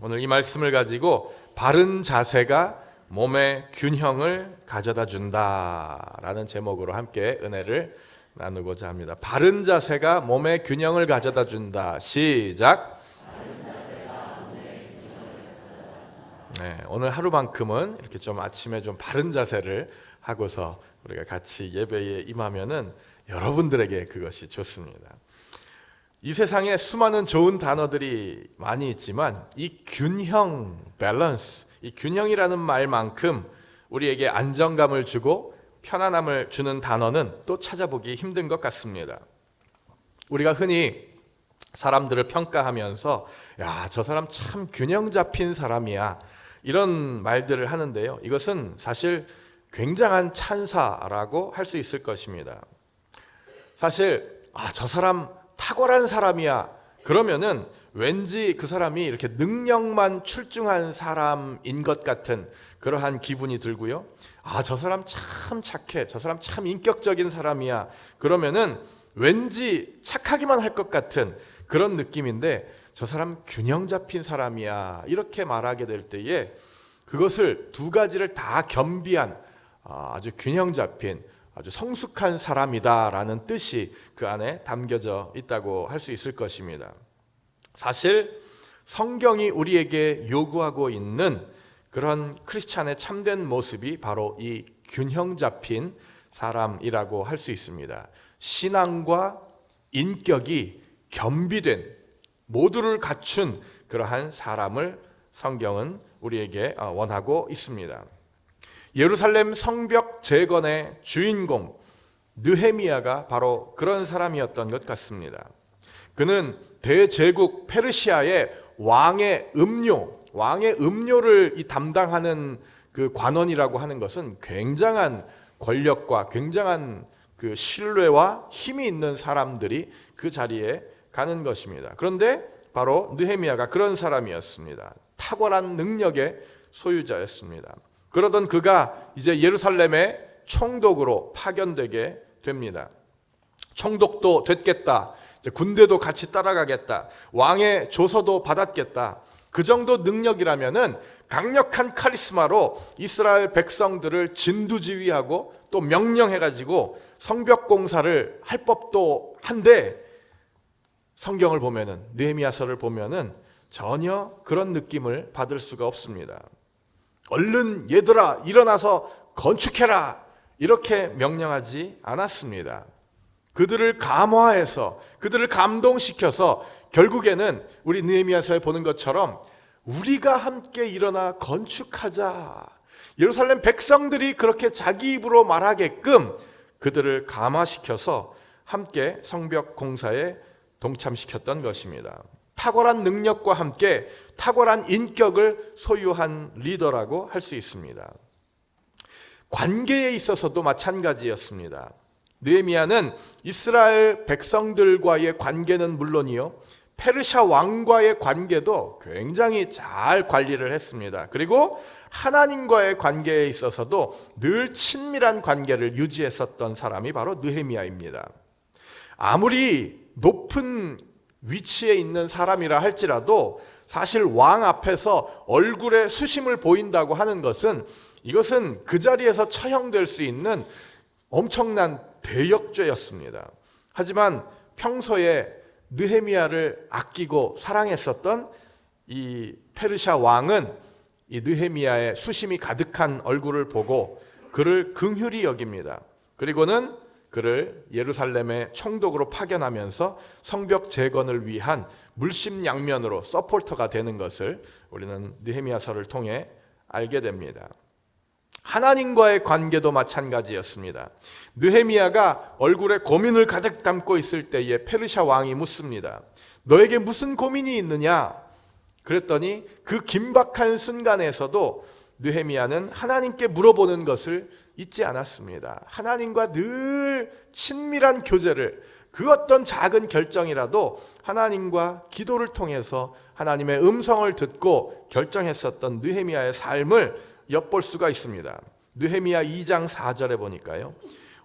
오늘 이 말씀을 가지고 바른 자세가 몸의 균형을 가져다 준다라는 제목으로 함께 은혜를 나누고자 합니다. 바른 자세가 몸의 균형을 가져다 준다. 시작. 네, 오늘 하루만큼은 이렇게 좀 아침에 좀 바른 자세를 하고서 우리가 같이 예배에 임하면은 여러분들에게 그것이 좋습니다. 이 세상에 수많은 좋은 단어들이 많이 있지만 이 균형, 밸런스, 이 균형이라는 말만큼 우리에게 안정감을 주고 편안함을 주는 단어는 또 찾아보기 힘든 것 같습니다. 우리가 흔히 사람들을 평가하면서 야, 저 사람 참 균형 잡힌 사람이야, 이런 말들을 하는데요, 이것은 사실 굉장한 찬사라고 할 수 있을 것입니다. 사실 저 사람 탁월한 사람이야, 그러면은 왠지 그 사람이 이렇게 능력만 출중한 사람인 것 같은 그러한 기분이 들고요, 저 사람 참 착해, 저 사람 참 인격적인 사람이야, 그러면은 왠지 착하기만 할 것 같은 그런 느낌인데, 저 사람 균형 잡힌 사람이야, 이렇게 말하게 될 때에 그것을 두 가지를 다 겸비한 아주 균형 잡힌 아주 성숙한 사람이다라는 뜻이 그 안에 담겨져 있다고 할 수 있을 것입니다. 사실 성경이 우리에게 요구하고 있는 그런 크리스찬의 참된 모습이 바로 이 균형 잡힌 사람이라고 할 수 있습니다. 신앙과 인격이 겸비된, 모두를 갖춘 그러한 사람을 성경은 우리에게 원하고 있습니다. 예루살렘 성벽 재건의 주인공 느헤미야가 바로 그런 사람이었던 것 같습니다. 그는 대제국 페르시아의 왕의 음료를 담당하는 그 관원이라고 하는 것은 굉장한 권력과 굉장한 그 신뢰와 힘이 있는 사람들이 그 자리에 가는 것입니다. 그런데 바로 느헤미야가 그런 사람이었습니다. 탁월한 능력의 소유자였습니다. 그러던 그가 이제 예루살렘의 총독으로 파견되게 됩니다. 총독도 됐겠다, 이제 군대도 같이 따라가겠다, 왕의 조서도 받았겠다, 그 정도 능력이라면은 강력한 카리스마로 이스라엘 백성들을 진두지휘하고 또 명령해가지고 성벽 공사를 할 법도 한데, 성경을 보면은, 느헤미야서를 보면은 전혀 그런 느낌을 받을 수가 없습니다. 얼른 얘들아 일어나서 건축해라, 이렇게 명령하지 않았습니다. 그들을 감화해서, 그들을 감동시켜서 결국에는 우리 느헤미야서에 보는 것처럼 우리가 함께 일어나 건축하자, 예루살렘 백성들이 그렇게 자기 입으로 말하게끔 그들을 감화시켜서 함께 성벽 공사에 동참시켰던 것입니다. 탁월한 능력과 함께 탁월한 인격을 소유한 리더라고 할 수 있습니다. 관계에 있어서도 마찬가지였습니다. 느헤미야는 이스라엘 백성들과의 관계는 물론이요, 페르시아 왕과의 관계도 굉장히 잘 관리를 했습니다. 그리고 하나님과의 관계에 있어서도 늘 친밀한 관계를 유지했었던 사람이 바로 느헤미야입니다. 아무리 높은 위치에 있는 사람이라 할지라도 사실 왕 앞에서 얼굴에 수심을 보인다고 하는 것은, 이것은 그 자리에서 처형될 수 있는 엄청난 대역죄였습니다. 하지만 평소에 느헤미야를 아끼고 사랑했었던 이 페르시아 왕은 이 느헤미야의 수심이 가득한 얼굴을 보고 그를 긍휼히 여깁니다. 그리고는 그를 예루살렘의 총독으로 파견하면서 성벽 재건을 위한 물심양면으로 서포터가 되는 것을 우리는 느헤미야서를 통해 알게 됩니다. 하나님과의 관계도 마찬가지였습니다. 느헤미야가 얼굴에 고민을 가득 담고 있을 때에 페르시아 왕이 묻습니다. 너에게 무슨 고민이 있느냐? 그랬더니 그 긴박한 순간에서도 느헤미야는 하나님께 물어보는 것을 잊지 않았습니다. 하나님과 늘 친밀한 교제를, 그 어떤 작은 결정이라도 하나님과 기도를 통해서 하나님의 음성을 듣고 결정했었던 느헤미야의 삶을 엿볼 수가 있습니다. 느헤미야 2장 4절에 보니까요,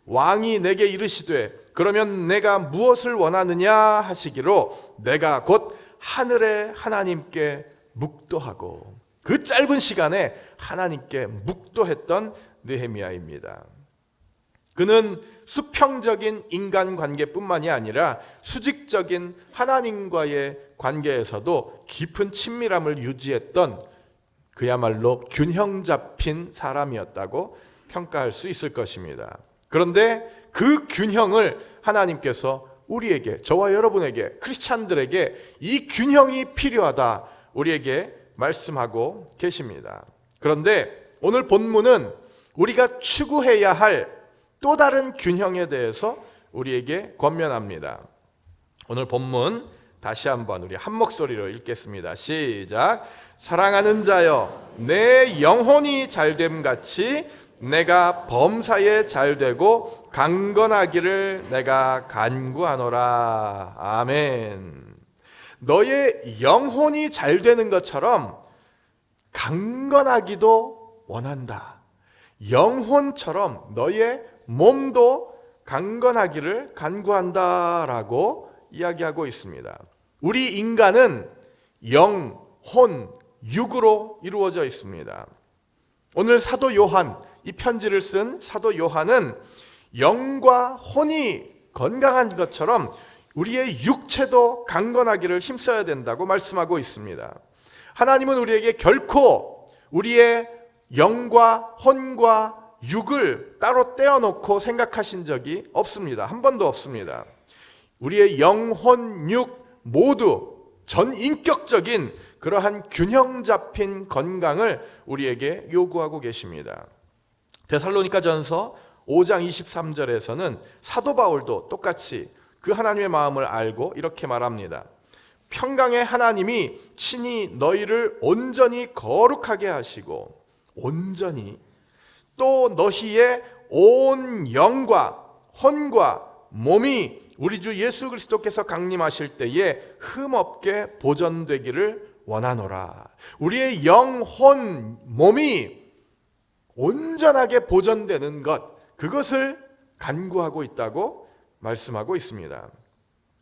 왕이 내게 이르시되 그러면 내가 무엇을 원하느냐 하시기로 내가 곧 하늘의 하나님께 묵도하고 그 짧은 시간에 하나님께 묵도했던 느헤미야입니다. 그는 수평적인 인간관계뿐만이 아니라 수직적인 하나님과의 관계에서도 깊은 친밀함을 유지했던 그야말로 균형 잡힌 사람이었다고 평가할 수 있을 것입니다. 그런데 그 균형을 하나님께서 우리에게, 저와 여러분에게, 크리스찬들에게 이 균형이 필요하다 우리에게 말씀하고 계십니다. 그런데 오늘 본문은 우리가 추구해야 할 또 다른 균형에 대해서 우리에게 권면합니다. 오늘 본문 다시 한번 우리 한 목소리로 읽겠습니다. 시작. 사랑하는 자여, 내 영혼이 잘됨 같이 내가 범사에 잘되고 강건하기를 내가 간구하노라. 아멘. 너의 영혼이 잘되는 것처럼 강건하기도 원한다. 영혼처럼 너의 몸도 강건하기를 간구한다라고 이야기하고 있습니다. 우리 인간은 영, 혼, 육으로 이루어져 있습니다. 오늘 사도 요한, 이 편지를 쓴 사도 요한은 영과 혼이 건강한 것처럼 우리의 육체도 강건하기를 힘써야 된다고 말씀하고 있습니다. 하나님은 우리에게 결코 우리의 영과 혼과 육을 따로 떼어놓고 생각하신 적이 없습니다. 한 번도 없습니다. 우리의 영, 혼, 육 모두 전인격적인 그러한 균형 잡힌 건강을 우리에게 요구하고 계십니다. 데살로니가전서 5장 23절에서는 사도 바울도 똑같이 그 하나님의 마음을 알고 이렇게 말합니다. 평강의 하나님이 친히 너희를 온전히 거룩하게 하시고 온전히 또 너희의 온 영과 혼과 몸이 우리 주 예수 그리스도께서 강림하실 때에 흠없게 보존되기를 원하노라. 우리의 영, 혼, 몸이 온전하게 보존되는 것, 그것을 간구하고 있다고 말씀하고 있습니다.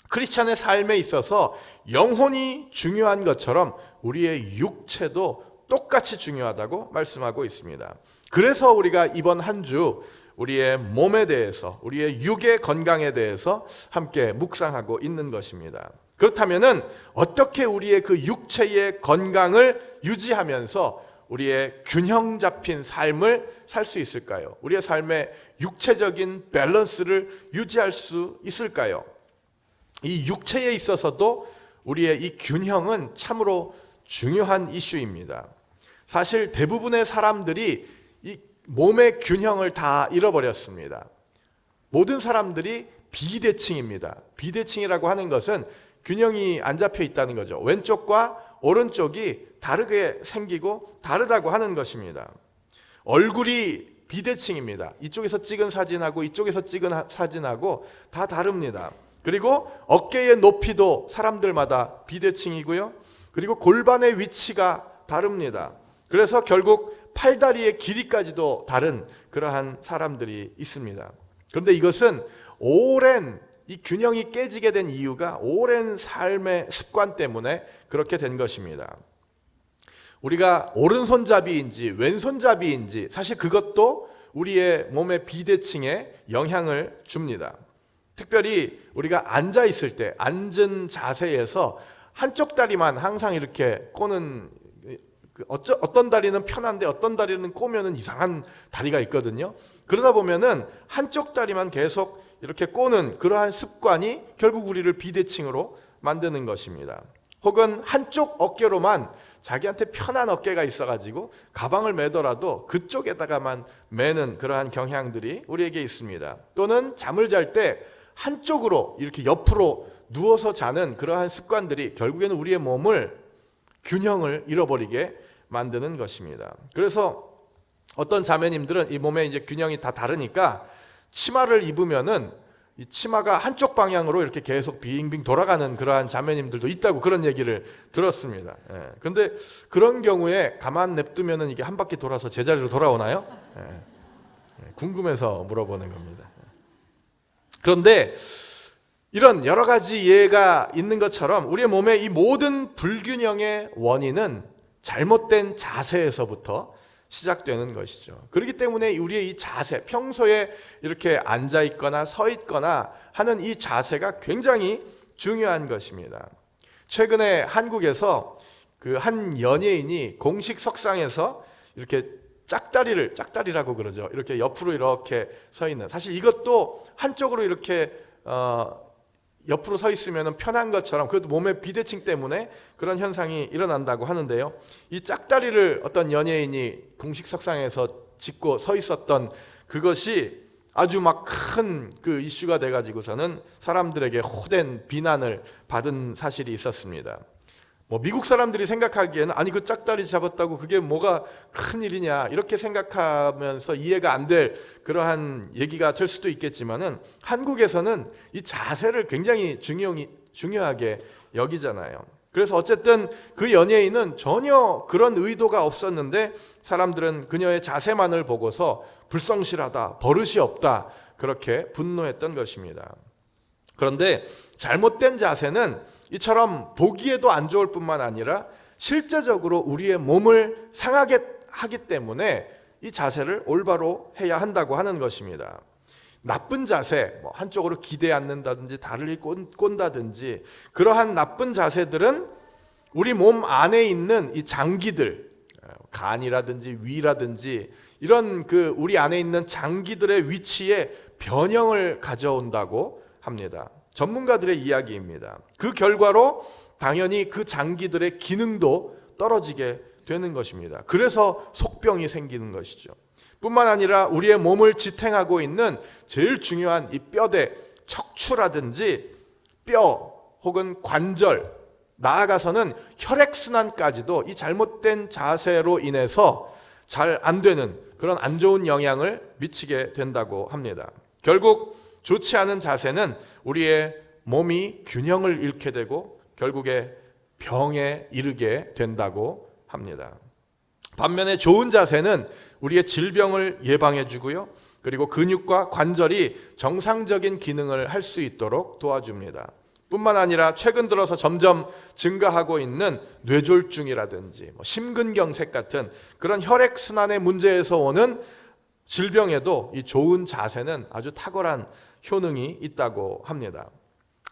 크리스찬의 삶에 있어서 영혼이 중요한 것처럼 우리의 육체도 똑같이 중요하다고 말씀하고 있습니다. 그래서 우리가 이번 한 주 우리의 몸에 대해서, 우리의 육의 건강에 대해서 함께 묵상하고 있는 것입니다. 그렇다면은 어떻게 우리의 그 육체의 건강을 유지하면서 우리의 균형 잡힌 삶을 살 수 있을까요? 우리의 삶의 육체적인 밸런스를 유지할 수 있을까요? 이 육체에 있어서도 우리의 이 균형은 참으로 중요한 이슈입니다. 사실 대부분의 사람들이 이 몸의 균형을 다 잃어버렸습니다. 모든 사람들이 비대칭입니다. 비대칭이라고 하는 것은 균형이 안 잡혀 있다는 거죠. 왼쪽과 오른쪽이 다르게 생기고 다르다고 하는 것입니다. 얼굴이 비대칭입니다. 이쪽에서 찍은 사진하고 이쪽에서 찍은 사진하고 다 다릅니다. 그리고 어깨의 높이도 사람들마다 비대칭이고요. 그리고 골반의 위치가 다릅니다. 그래서 결국 팔다리의 길이까지도 다른 그러한 사람들이 있습니다. 그런데 이것은 오랜 이 균형이 깨지게 된 이유가 오랜 삶의 습관 때문에 그렇게 된 것입니다. 우리가 오른손잡이인지 왼손잡이인지 사실 그것도 우리의 몸의 비대칭에 영향을 줍니다. 특별히 우리가 앉아 있을 때 앉은 자세에서 한쪽 다리만 항상 이렇게 꼬는, 어떤 다리는 편한데 어떤 다리는 꼬면은 이상한 다리가 있거든요. 그러다 보면은 한쪽 다리만 계속 이렇게 꼬는 그러한 습관이 결국 우리를 비대칭으로 만드는 것입니다. 혹은 한쪽 어깨로만 자기한테 편한 어깨가 있어가지고 가방을 매더라도 그쪽에다가만 매는 그러한 경향들이 우리에게 있습니다. 또는 잠을 잘 때 한쪽으로 이렇게 옆으로 누워서 자는 그러한 습관들이 결국에는 우리의 몸을 균형을 잃어버리게 만드는 것입니다. 그래서 어떤 자매님들은 이 몸의 이제 균형이 다 다르니까 치마를 입으면은 이 치마가 한쪽 방향으로 이렇게 계속 빙빙 돌아가는 그러한 자매님들도 있다고 그런 얘기를 들었습니다. 그런데 그런 경우에 가만 냅두면은 이게 한 바퀴 돌아서 제자리로 돌아오나요? 궁금해서 물어보는 겁니다. 그런데 이런 여러 가지 예가 있는 것처럼 우리의 몸의 이 모든 불균형의 원인은 잘못된 자세에서부터 시작되는 것이죠. 그렇기 때문에 우리의 이 자세, 평소에 이렇게 앉아 있거나 서 있거나 하는 이 자세가 굉장히 중요한 것입니다. 최근에 한국에서 그 한 연예인이 공식 석상에서 이렇게 짝다리라고 그러죠. 이렇게 옆으로 이렇게 서 있는. 사실 이것도 한쪽으로 이렇게 옆으로 서 있으면 편한 것처럼 그래도 몸의 비대칭 때문에 그런 현상이 일어난다고 하는데요. 이 짝다리를 어떤 연예인이 공식 석상에서 짚고 서 있었던 그것이 아주 막 큰 그 이슈가 돼가지고서는 사람들에게 호된 비난을 받은 사실이 있었습니다. 미국 사람들이 생각하기에는 아니 그 짝다리 잡았다고 그게 뭐가 큰 일이냐 이렇게 생각하면서 이해가 안 될 그러한 얘기가 될 수도 있겠지만은 한국에서는 이 자세를 굉장히 중요하게 여기잖아요. 그래서 어쨌든 그 연예인은 전혀 그런 의도가 없었는데 사람들은 그녀의 자세만을 보고서 불성실하다, 버릇이 없다 그렇게 분노했던 것입니다. 그런데 잘못된 자세는 이처럼 보기에도 안 좋을 뿐만 아니라 실제적으로 우리의 몸을 상하게 하기 때문에 이 자세를 올바로 해야 한다고 하는 것입니다. 나쁜 자세, 한쪽으로 기대 앉는다든지 다리를 꼰다든지 그러한 나쁜 자세들은 우리 몸 안에 있는 이 장기들, 간이라든지 위라든지 이런 그 우리 안에 있는 장기들의 위치에 변형을 가져온다고 합니다. 전문가들의 이야기입니다. 그 결과로 당연히 그 장기들의 기능도 떨어지게 되는 것입니다. 그래서 속병이 생기는 것이죠. 뿐만 아니라 우리의 몸을 지탱하고 있는 제일 중요한 이 뼈대, 척추라든지 뼈 혹은 관절, 나아가서는 혈액순환까지도 이 잘못된 자세로 인해서 잘 안 되는 그런 안 좋은 영향을 미치게 된다고 합니다. 결국 좋지 않은 자세는 우리의 몸이 균형을 잃게 되고 결국에 병에 이르게 된다고 합니다. 반면에 좋은 자세는 우리의 질병을 예방해 주고요. 그리고 근육과 관절이 정상적인 기능을 할 수 있도록 도와줍니다. 뿐만 아니라 최근 들어서 점점 증가하고 있는 뇌졸중이라든지 심근경색 같은 그런 혈액순환의 문제에서 오는 질병에도 이 좋은 자세는 아주 탁월한 효능이 있다고 합니다.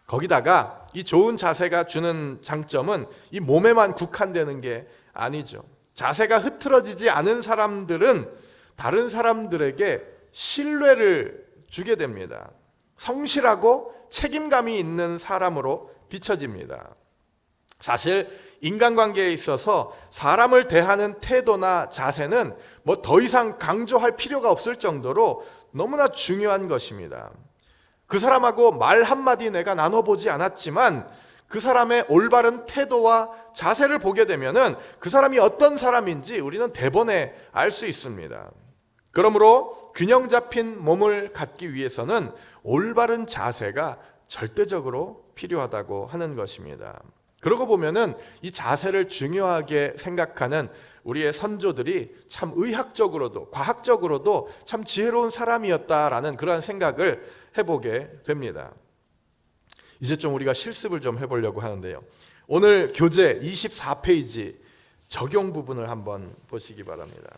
거기다가 이 좋은 자세가 주는 장점은 이 몸에만 국한되는 게 아니죠. 자세가 흐트러지지 않은 사람들은 다른 사람들에게 신뢰를 주게 됩니다. 성실하고 책임감이 있는 사람으로 비춰집니다. 사실 인간관계에 있어서 사람을 대하는 태도나 자세는 더 이상 강조할 필요가 없을 정도로 너무나 중요한 것입니다. 그 사람하고 말 한마디 내가 나눠보지 않았지만 그 사람의 올바른 태도와 자세를 보게 되면은 그 사람이 어떤 사람인지 우리는 대번에 알 수 있습니다. 그러므로 균형 잡힌 몸을 갖기 위해서는 올바른 자세가 절대적으로 필요하다고 하는 것입니다. 그러고 보면은 이 자세를 중요하게 생각하는 우리의 선조들이 참 의학적으로도 과학적으로도 참 지혜로운 사람이었다라는 그러한 생각을 해보게 됩니다. 이제 좀 우리가 실습을 좀 해보려고 하는데요. 오늘 교재 24페이지 적용 부분을 한번 보시기 바랍니다.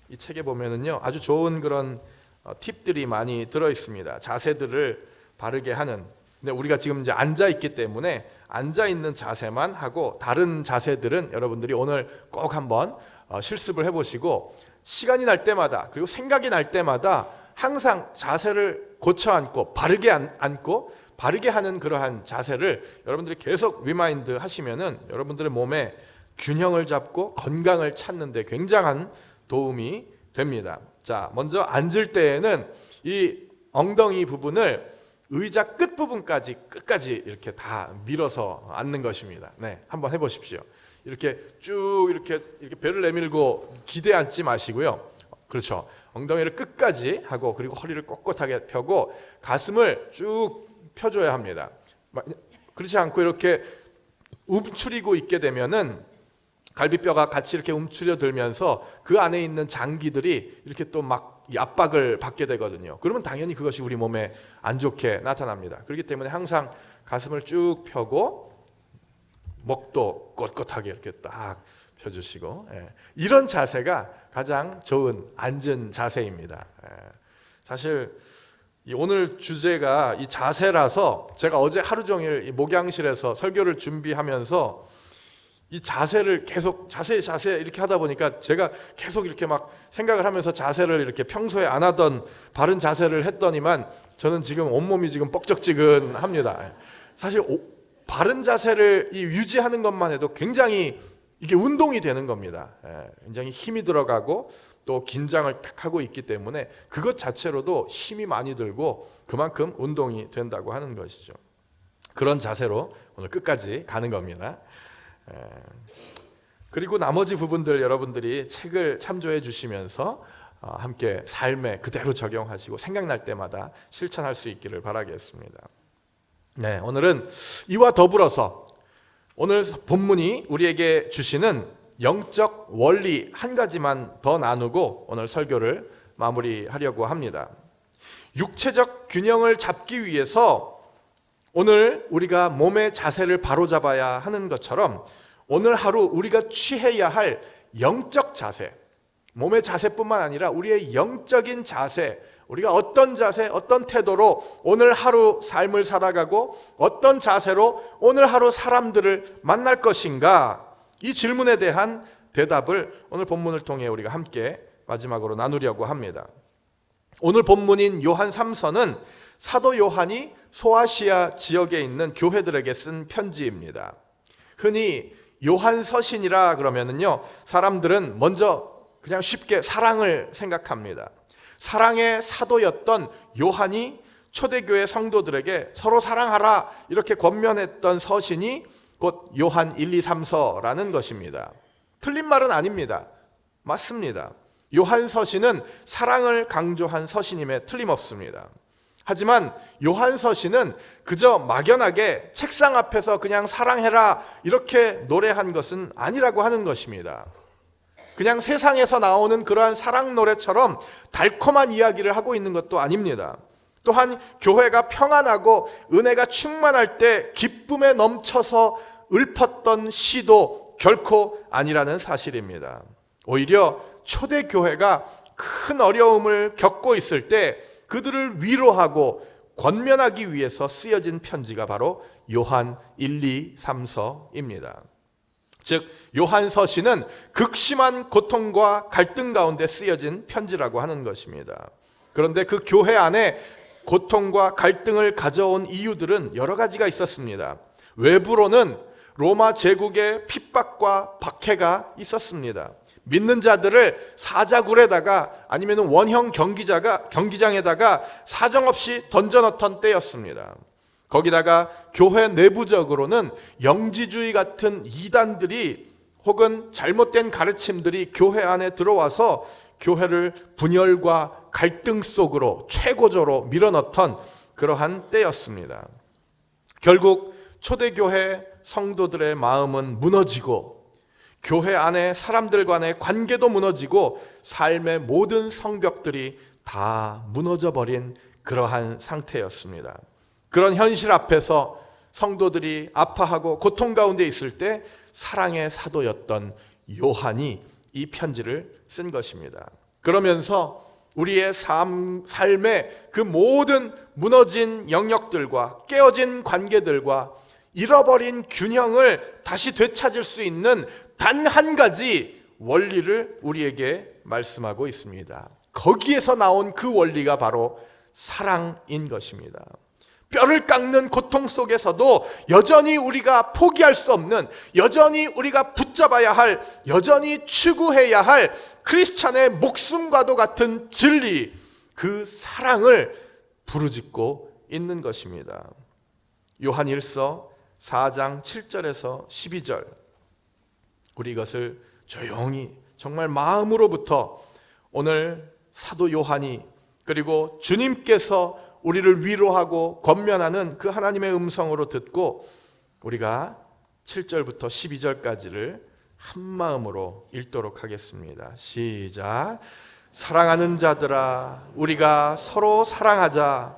이 책에 보면은요, 아주 좋은 그런 팁들이 많이 들어 있습니다. 자세들을 바르게 하는. 근데 우리가 지금 이제 앉아 있기 때문에 앉아 있는 자세만 하고 다른 자세들은 여러분들이 오늘 꼭 한번 실습을 해보시고 시간이 날 때마다 그리고 생각이 날 때마다 항상 자세를 고쳐 앉고 바르게 앉고 바르게 하는 그러한 자세를 여러분들이 계속 리마인드 하시면은 여러분들의 몸에 균형을 잡고 건강을 찾는 데 굉장한 도움이 됩니다. 자, 먼저 앉을 때에는 이 엉덩이 부분을 의자 끝 부분까지 끝까지 이렇게 다 밀어서 앉는 것입니다. 네, 한번 해보십시오. 이렇게 쭉 이렇게 배를 내밀고 기대 앉지 마시고요. 그렇죠. 엉덩이를 끝까지 하고 그리고 허리를 꼿꼿하게 펴고 가슴을 쭉 펴줘야 합니다. 그렇지 않고 이렇게 움츠리고 있게 되면은 갈비뼈가 같이 이렇게 움츠려 들면서 그 안에 있는 장기들이 이렇게 또 막 이 압박을 받게 되거든요. 그러면 당연히 그것이 우리 몸에 안 좋게 나타납니다. 그렇기 때문에 항상 가슴을 쭉 펴고 목도 꼿꼿하게 이렇게 딱 펴주시고, 이런 자세가 가장 좋은 앉은 자세입니다. 사실 오늘 주제가 이 자세라서 제가 어제 하루 종일 이 목양실에서 설교를 준비하면서 이 자세를 계속 자세 이렇게 하다 보니까 제가 계속 이렇게 막 생각을 하면서 자세를 이렇게 평소에 안 하던 바른 자세를 했더니만 저는 지금 온몸이 지금 뻑적지근합니다. 사실 바른 자세를 유지하는 것만 해도 굉장히 이게 운동이 되는 겁니다. 굉장히 힘이 들어가고 또 긴장을 딱 하고 있기 때문에 그것 자체로도 힘이 많이 들고 그만큼 운동이 된다고 하는 것이죠. 그런 자세로 오늘 끝까지 가는 겁니다. 그리고 나머지 부분들 여러분들이 책을 참조해 주시면서 함께 삶에 그대로 적용하시고 생각날 때마다 실천할 수 있기를 바라겠습니다. 네, 오늘은 이와 더불어서 오늘 본문이 우리에게 주시는 영적 원리 한 가지만 더 나누고 오늘 설교를 마무리하려고 합니다. 육체적 균형을 잡기 위해서 오늘 우리가 몸의 자세를 바로잡아야 하는 것처럼 오늘 하루 우리가 취해야 할 영적 자세, 몸의 자세뿐만 아니라 우리의 영적인 자세, 우리가 어떤 자세, 어떤 태도로 오늘 하루 삶을 살아가고 어떤 자세로 오늘 하루 사람들을 만날 것인가, 이 질문에 대한 대답을 오늘 본문을 통해 우리가 함께 마지막으로 나누려고 합니다. 오늘 본문인 요한 3서는 사도 요한이 소아시아 지역에 있는 교회들에게 쓴 편지입니다. 흔히 요한 서신이라 그러면은요, 사람들은 먼저 그냥 쉽게 사랑을 생각합니다. 사랑의 사도였던 요한이 초대교회 성도들에게 서로 사랑하라 이렇게 권면했던 서신이 곧 요한 1, 2, 3서라는 것입니다. 틀린 말은 아닙니다. 맞습니다. 요한 서신은 사랑을 강조한 서신임에 틀림없습니다. 하지만 요한 서신은 그저 막연하게 책상 앞에서 그냥 사랑해라 이렇게 노래한 것은 아니라고 하는 것입니다. 그냥 세상에서 나오는 그러한 사랑 노래처럼 달콤한 이야기를 하고 있는 것도 아닙니다. 또한 교회가 평안하고 은혜가 충만할 때 기쁨에 넘쳐서 읊었던 시도 결코 아니라는 사실입니다. 오히려 초대교회가 큰 어려움을 겪고 있을 때 그들을 위로하고 권면하기 위해서 쓰여진 편지가 바로 요한 1, 2, 3서입니다. 즉 요한 서신은 극심한 고통과 갈등 가운데 쓰여진 편지라고 하는 것입니다. 그런데 그 교회 안에 고통과 갈등을 가져온 이유들은 여러 가지가 있었습니다. 외부로는 로마 제국의 핍박과 박해가 있었습니다. 믿는 자들을 사자굴에다가 아니면 원형 경기장에다가 사정없이 던져넣던 때였습니다. 거기다가 교회 내부적으로는 영지주의 같은 이단들이 혹은 잘못된 가르침들이 교회 안에 들어와서 교회를 분열과 갈등 속으로 최고조로 밀어넣던 그러한 때였습니다. 결국 초대교회 성도들의 마음은 무너지고 교회 안에 사람들 간의 관계도 무너지고 삶의 모든 성벽들이 다 무너져버린 그러한 상태였습니다. 그런 현실 앞에서 성도들이 아파하고 고통 가운데 있을 때 사랑의 사도였던 요한이 이 편지를 쓴 것입니다. 그러면서 우리의 삶의 그 모든 무너진 영역들과 깨어진 관계들과 잃어버린 균형을 다시 되찾을 수 있는 단 한 가지 원리를 우리에게 말씀하고 있습니다. 거기에서 나온 그 원리가 바로 사랑인 것입니다. 뼈를 깎는 고통 속에서도 여전히 우리가 포기할 수 없는, 여전히 우리가 붙잡아야 할, 여전히 추구해야 할 크리스찬의 목숨과도 같은 진리, 그 사랑을 부르짖고 있는 것입니다. 요한 1서 4장 7절에서 12절, 우리 이것을 조용히 정말 마음으로부터 오늘 사도 요한이 그리고 주님께서 우리를 위로하고 권면하는 그 하나님의 음성으로 듣고 우리가 7절부터 12절까지를 한 마음으로 읽도록 하겠습니다. 시작. 사랑하는 자들아, 우리가 서로 사랑하자.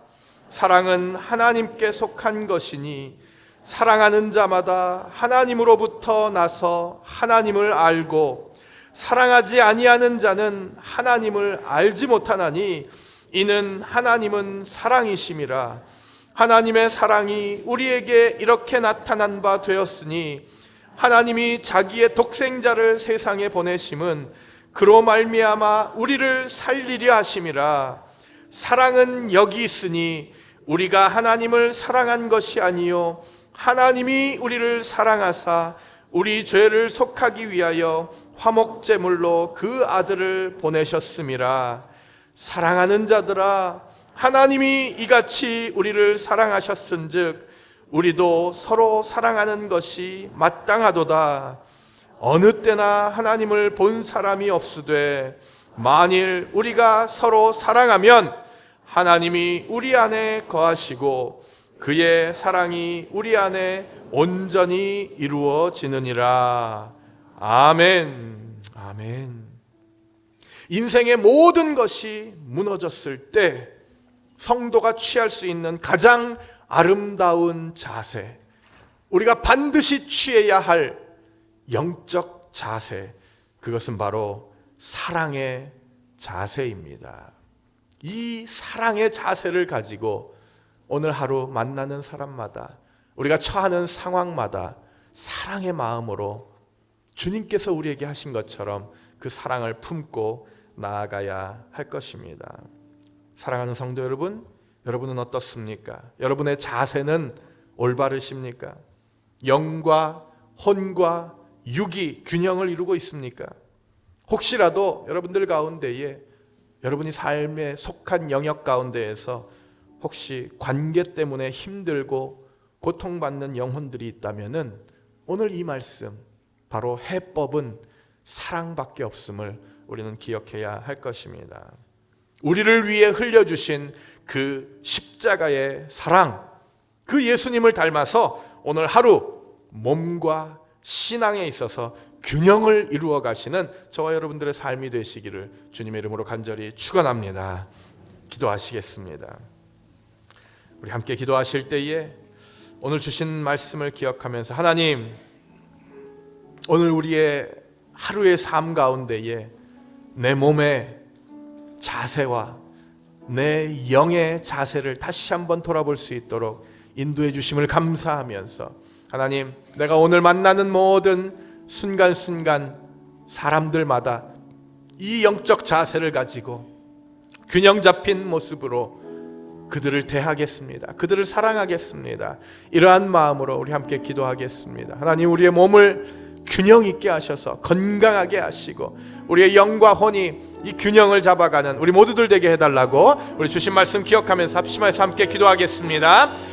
사랑은 하나님께 속한 것이니 사랑하는 자마다 하나님으로부터 나서 하나님을 알고 사랑하지 아니하는 자는 하나님을 알지 못하나니 이는 하나님은 사랑이심이라. 하나님의 사랑이 우리에게 이렇게 나타난 바 되었으니 하나님이 자기의 독생자를 세상에 보내심은 그로 말미암아 우리를 살리려 하심이라. 사랑은 여기 있으니 우리가 하나님을 사랑한 것이 아니요 하나님이 우리를 사랑하사 우리 죄를 속하기 위하여 화목제물로 그 아들을 보내셨음이라. 사랑하는 자들아, 하나님이 이같이 우리를 사랑하셨은즉 우리도 서로 사랑하는 것이 마땅하도다. 어느 때나 하나님을 본 사람이 없으되 만일 우리가 서로 사랑하면 하나님이 우리 안에 거하시고 그의 사랑이 우리 안에 온전히 이루어지느니라. 아멘. 아멘. 인생의 모든 것이 무너졌을 때 성도가 취할 수 있는 가장 아름다운 자세, 우리가 반드시 취해야 할 영적 자세, 그것은 바로 사랑의 자세입니다. 이 사랑의 자세를 가지고 오늘 하루 만나는 사람마다, 우리가 처하는 상황마다 사랑의 마음으로 주님께서 우리에게 하신 것처럼 그 사랑을 품고 나아가야 할 것입니다. 사랑하는 성도 여러분, 여러분은 어떻습니까? 여러분의 자세는 올바르십니까? 영과 혼과 육이 균형을 이루고 있습니까? 혹시라도 여러분들 가운데에 여러분이 삶에 속한 영역 가운데에서 혹시 관계 때문에 힘들고 고통받는 영혼들이 있다면은 오늘 이 말씀, 바로 해법은 사랑밖에 없음을 우리는 기억해야 할 것입니다. 우리를 위해 흘려주신 그 십자가의 사랑, 그 예수님을 닮아서 오늘 하루 몸과 신앙에 있어서 균형을 이루어 가시는 저와 여러분들의 삶이 되시기를 주님의 이름으로 간절히 축원합니다. 기도하시겠습니다. 우리 함께 기도하실 때에 오늘 주신 말씀을 기억하면서, 하나님, 오늘 우리의 하루의 삶 가운데에 내 몸의 자세와 내 영의 자세를 다시 한번 돌아볼 수 있도록 인도해 주심을 감사하면서, 하나님, 내가 오늘 만나는 모든 순간순간 사람들마다 이 영적 자세를 가지고 균형 잡힌 모습으로 그들을 대하겠습니다. 그들을 사랑하겠습니다. 이러한 마음으로 우리 함께 기도하겠습니다. 하나님, 우리의 몸을 균형 있게 하셔서 건강하게 하시고 우리의 영과 혼이 이 균형을 잡아가는 우리 모두들 되게 해달라고 우리 주신 말씀 기억하면서 합심해서 함께 기도하겠습니다.